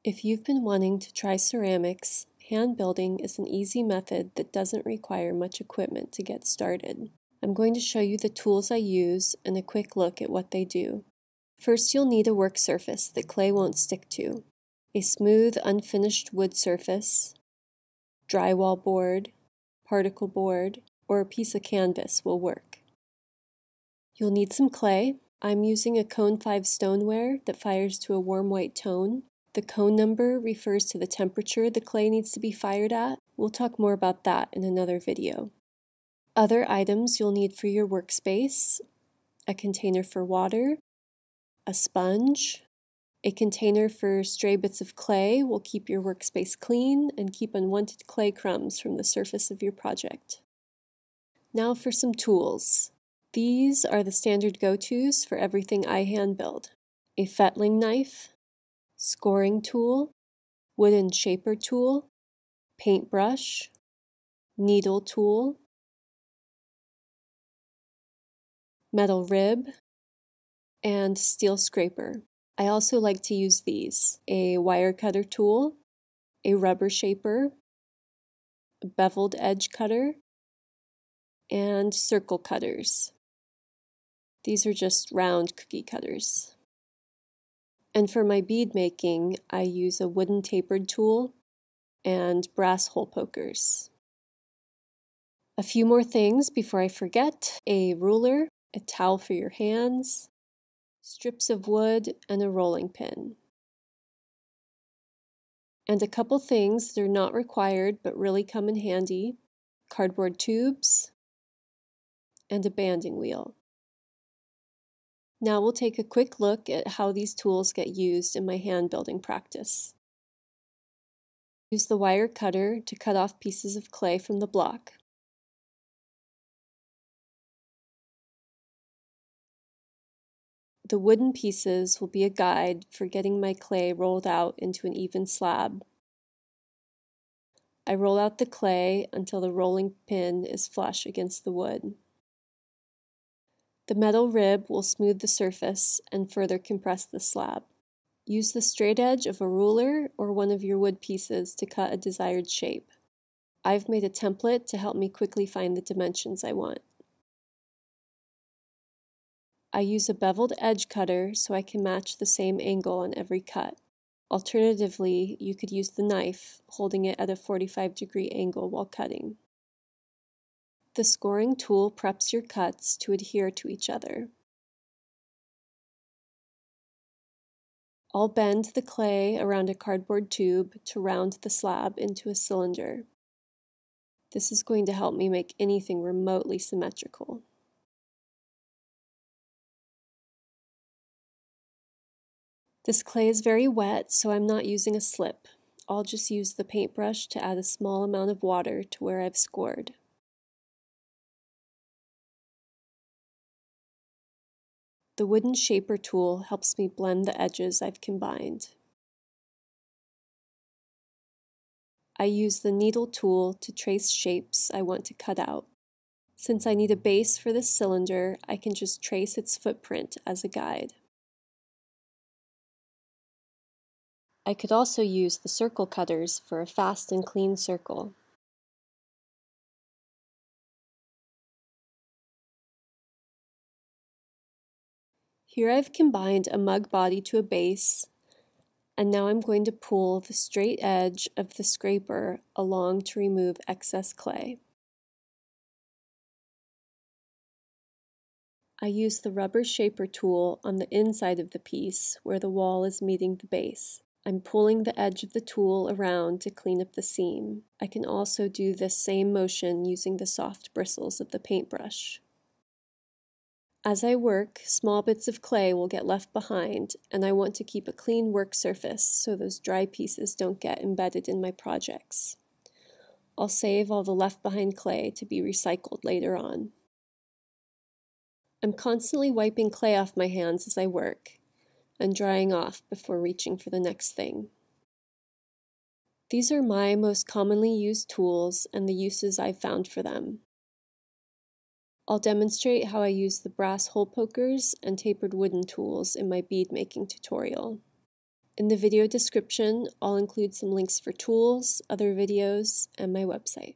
If you've been wanting to try ceramics, hand building is an easy method that doesn't require much equipment to get started. I'm going to show you the tools I use and a quick look at what they do. First, you'll need a work surface that clay won't stick to. A smooth, unfinished wood surface, drywall board, particle board, or a piece of canvas will work. You'll need some clay. I'm using a cone 5 stoneware that fires to a warm white tone. The cone number refers to the temperature the clay needs to be fired at. We'll talk more about that in another video. Other items you'll need for your workspace: a container for water, a sponge, a container for stray bits of clay will keep your workspace clean and keep unwanted clay crumbs from the surface of your project. Now for some tools. These are the standard go-tos for everything I hand build: a fettling knife, scoring tool, wooden shaper tool, paintbrush, needle tool, metal rib, and steel scraper. I also like to use these: a wire cutter tool, a rubber shaper, a beveled edge cutter, and circle cutters. These are just round cookie cutters. And for my bead making, I use a wooden tapered tool and brass hole pokers. A few more things before I forget: a ruler, a towel for your hands, strips of wood, and a rolling pin. And a couple things that are not required but really come in handy: cardboard tubes and a banding wheel. Now we'll take a quick look at how these tools get used in my hand building practice. Use the wire cutter to cut off pieces of clay from the block. The wooden pieces will be a guide for getting my clay rolled out into an even slab. I roll out the clay until the rolling pin is flush against the wood. The metal rib will smooth the surface and further compress the slab. Use the straight edge of a ruler or one of your wood pieces to cut a desired shape. I've made a template to help me quickly find the dimensions I want. I use a beveled edge cutter so I can match the same angle on every cut. Alternatively, you could use the knife, holding it at a 45-degree angle while cutting. The scoring tool preps your cuts to adhere to each other. I'll bend the clay around a cardboard tube to round the slab into a cylinder. This is going to help me make anything remotely symmetrical. This clay is very wet, so I'm not using a slip. I'll just use the paintbrush to add a small amount of water to where I've scored. The wooden shaper tool helps me blend the edges I've combined. I use the needle tool to trace shapes I want to cut out. Since I need a base for this cylinder, I can just trace its footprint as a guide. I could also use the circle cutters for a fast and clean circle. Here I've combined a mug body to a base, and now I'm going to pull the straight edge of the scraper along to remove excess clay. I use the rubber shaper tool on the inside of the piece where the wall is meeting the base. I'm pulling the edge of the tool around to clean up the seam. I can also do this same motion using the soft bristles of the paintbrush. As I work, small bits of clay will get left behind, and I want to keep a clean work surface so those dry pieces don't get embedded in my projects. I'll save all the left behind clay to be recycled later on. I'm constantly wiping clay off my hands as I work and drying off before reaching for the next thing. These are my most commonly used tools and the uses I've found for them. I'll demonstrate how I use the brass hole pokers and tapered wooden tools in my bead making tutorial. In the video description, I'll include some links for tools, other videos, and my website.